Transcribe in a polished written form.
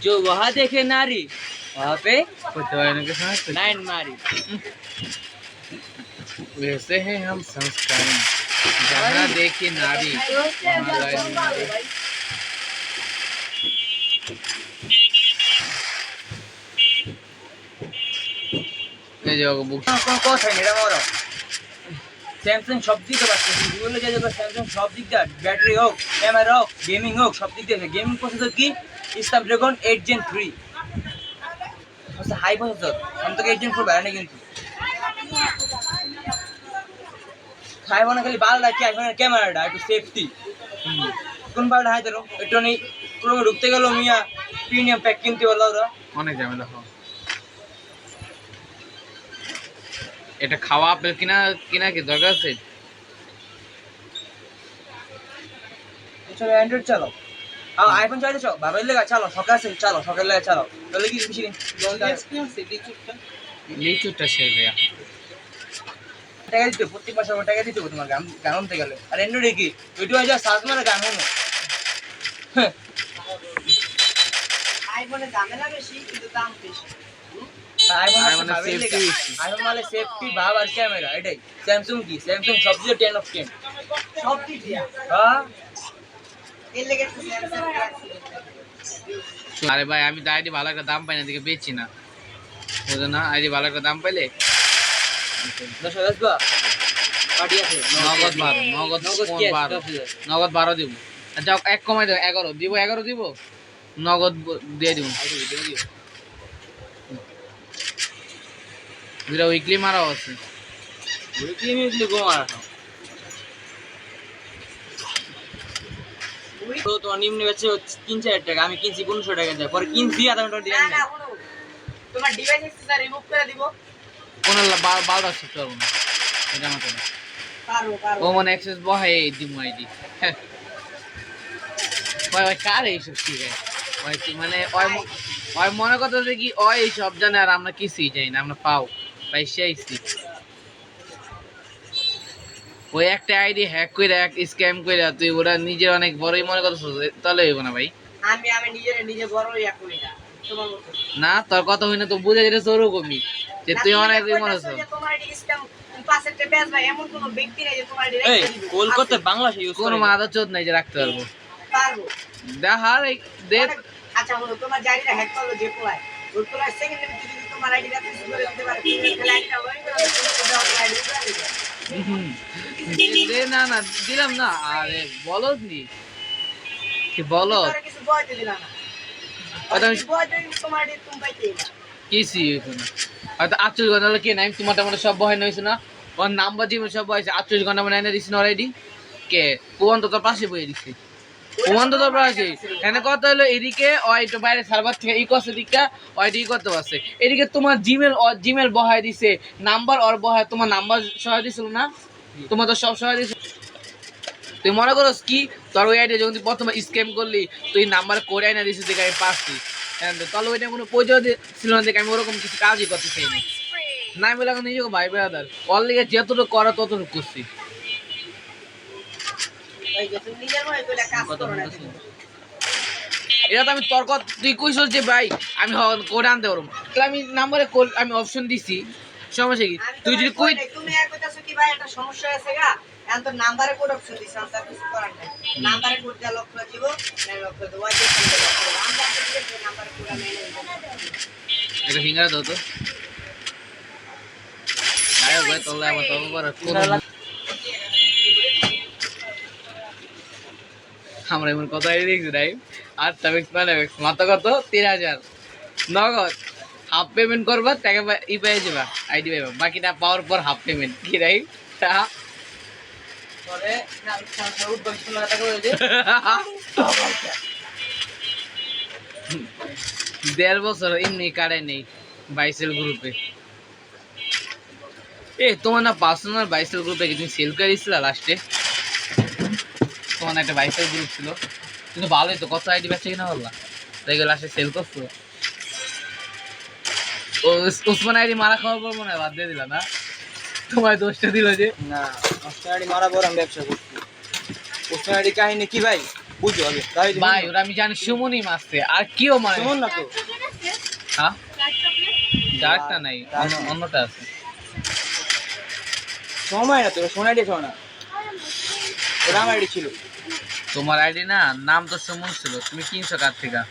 जो वहाँ देखे नारी वहाँ पे नाइन मारी। वैसे हैं हम संस्कारी, जहाँ देखी नारी वहाँ लाइन मारी। এই যে বুক কথা নেই এটা মরো স্যামসাং সব দিক দিয়ে পাচ্ছে গুগলে যা যাবে স্যামসাং সব দিক দিয়ে ব্যাটারি হোক ক্যামেরা হোক গেমিং হোক সব দিক দিয়ে গেমিং প্রসেসর কি স্ন্যাপড্রাগন 8 Gen 3 আচ্ছা হাই প্রসেসর আমি তো 8 Gen 4 বাইরে না কিন্তু খাই মনে খালি বাল রাখি আইফোনের ক্যামেরাটা একটু সেফটি কোন বালটা হাই ধরো একটু নেই পুরো ঢুকতে গেল মিয়া প্রিমিয়াম প্যাক কিনতে বললো ওরা অনেক ঝামেলা হয়। এটা খাওয়া আপেল কিনা কিনা কি দরকার আছে? চলো অ্যান্ড্রয়েড চালাও আইফোন চালাতে চাও বাবার লেগা চালো সকালে লেগা চালাও তাহলে কি বেশি লিচুটা শেষ ভাইয়া টাকা দিতে প্রত্যেক মাসে টাকা দিতে তোমার গান আনতে গেলে আর অ্যান্ড্রয়েডে কি ভিডিও হাজার সার্চ মারে গান হলো আইফোনে ঝামেলা বেশি কিন্তু দাম বেশি। আইফোন মানে সেফটি ভাব আর ক্যামেরা এটাই স্যামসাং কি স্যামসাং সবচেয়ে 10 অফ 10 সব দিক দিয়া হ্যাঁ এর লেগে স্যামসাং আরে ভাই আমি তো আইডি ভালো একটা দাম পাই না দিকে বেচছি না বুঝো না আইডি ভালো একটা দাম পাইলে 10 আসবা পার্টি আছে নগদ 12 নগদ নগদ কি আছে 12 10,000 নগদ 12 দিব যাও এক কমাই দাও 11 দিব 11 দিব নগদ দিয়ে দিব দুটা উইকলি মারাও আছে উইকলি গো মারা তো তোমার নিম্ন বেচে 3-4 টাকা আমি কিনছি 1500 টাকা দেয় পরে কিনছি আধা ঘন্টা দিলাম না হলো তোমার ডিভাইস এক্সেসর রিমুভ করে দিব কোন বাল রাখছি পারবো না এটা আমাকে না পারবো ও মনে অ্যাক্সেস বহাই দিম আইডি ভাই ভাই কার এইসব ঠিক আছে ভাই মানে ওই মনে কথা যে কি ওই সব জানে আর আমরা কিছুই জানি না আমরা পাও ভাই সেইছি ওই একটা আইডি হ্যাক করে এক স্ক্যাম করে তুই ওরা নিজে অনেক বড়ই মনে করছিস তাহলে হইব না ভাই আমি নিজে বড় ইয়া করি না তোমার মতো না তোর কথা হই না তো বুঝে যেতে ওরকমই যে তুই অনেক মনে করছিস তোমার আইডি স্ক্যাম পাশের তে বেশ ভাই এমন কোনো ব্যক্তি নেই যে তোমার আইডি এই কলকাতা বাংলাদেশ ইউজ কোনো করে মাদা চোদ নাই যে রাখতে পারবো পারবো দেখার দে আচ্ছা হলো তোমার জায়গাটা হ্যাক করলো যে পোলায় ওই পোলায় সেকেন্ডে যদি তোমার আইডি রাখতে শুরু করে দিতে পারে তুমি খালি আইডিটা ওই করে তোমার আইডি করে দিবে দে না না দিলাম না আরে বলো নি কি বলো তোরা কিছু বলতে দিলা না হয়তো আমি বলতে তোমার আইডি তুমি পাইতেই না কিছু এখানে হয়তো 48 ঘন্টা হলে কে নাই তোমারটা মানে সব বহাই নইছে না ওর নাম্বার জিমে সব বহাইছে 48 ঘন্টা মানে এনে দিছি না অলরেডি কে কোন তো তোর পাশে বইয়ে দিছি কোন তো তোর পাশে এনে কত হলো এদিকে ওই তো বাইরে সার্ভার থেকে ই করছে দিকটা ওইটা ই করতে পারছে এদিকে তোমার জিমেল বহাই দিছে নাম্বার ওর বহাই তোমার নাম্বার সহায় দিছিল না তোমার তো সব সহায় দিছে তুই মনে করস কি তোর ওই আইডিয়া যখন তুই প্রথমে স্ক্যাম করলি তুই নাম্বার করে আইনা দিছিস দেখে আমি পাচ্ছি তাহলে ওইটা কোনো প্রয়োজন ছিল না দেখে আমি ওরকম কিছু কাজই করতে চাইনি না আমি বলে নিজেকে ভাই বেড়াদার ওর লিগে যতটুকু করা ততটুকু করছি ওই যে তুমি নিজের মনে করে কাজ কথা করো না বলতেছি এটা তো আমি তর্ক তুই কইছস যে ভাই আমি কোড আনতে পারবো তাহলে আমি নাম্বারে আমি অপশন দিছি সমস্যা কি তুই যদি কই তুমি আর কইতাছো কি ভাই একটা সমস্যা আছে গা এখন তো নাম্বারে কোড অপশন দিছ আমি তার কিছু করার নাই নাম্বারে কোড দেওয়া লক করে দিব না লক করে দেবো ওই যে আমরা তো নাম্বারে কোড আমি এটা ফিঙ্গার দাও তো আরে ভাই তোলা আমার তর্ক করার কোন আমরা এমন কথা দেখছি রাই আর তবে মানে মাত্র কত 3000 নগদ হাফ পেমেন্ট করবা টাকা ই পেয়ে যাবা আইডি পাইবা বাকিটা পাওয়ার পর হাফ পেমেন্ট কি রাই পরে না সাউথ বাংলা টাকা হয়ে যায় 1.5 বছর এমনি কাটাই নেই বাইসেল গ্রুপে এ তোমার না পার্সোনাল বাইসেল গ্রুপে কি তুমি সেল করেছিলা লাস্টে তোমার একটা বাইসেল গ্রুপ ছিল কিন্তু ভালোই তো কত আইডি বেচে কিনা বললা তাই লাস্টে সেল করছো ও ওসমান আইডি মারা খাওয়ার পর মনে হয় বাদ দিয়ে দিলা না তোমার দোষটা দিল যে না অস্ট্রেলিয়া মারা বড় আমি ব্যবসা করছি অস্ট্রেলিয়া কাহিনী কি ভাই বুঝো আগে তাই ভাই ওরা আমি জানি সুমনই মারছে আর কেউ মানে সুমন না তো হ্যাঁ ডার্কটা নাই অন্যটা আছে সময় না তো সোনাইডি শোনা না ওরা আমার আইডি ছিল তোমার আইডি না নাম তো সুমন ছিল তুমি কিনছো কার থেকে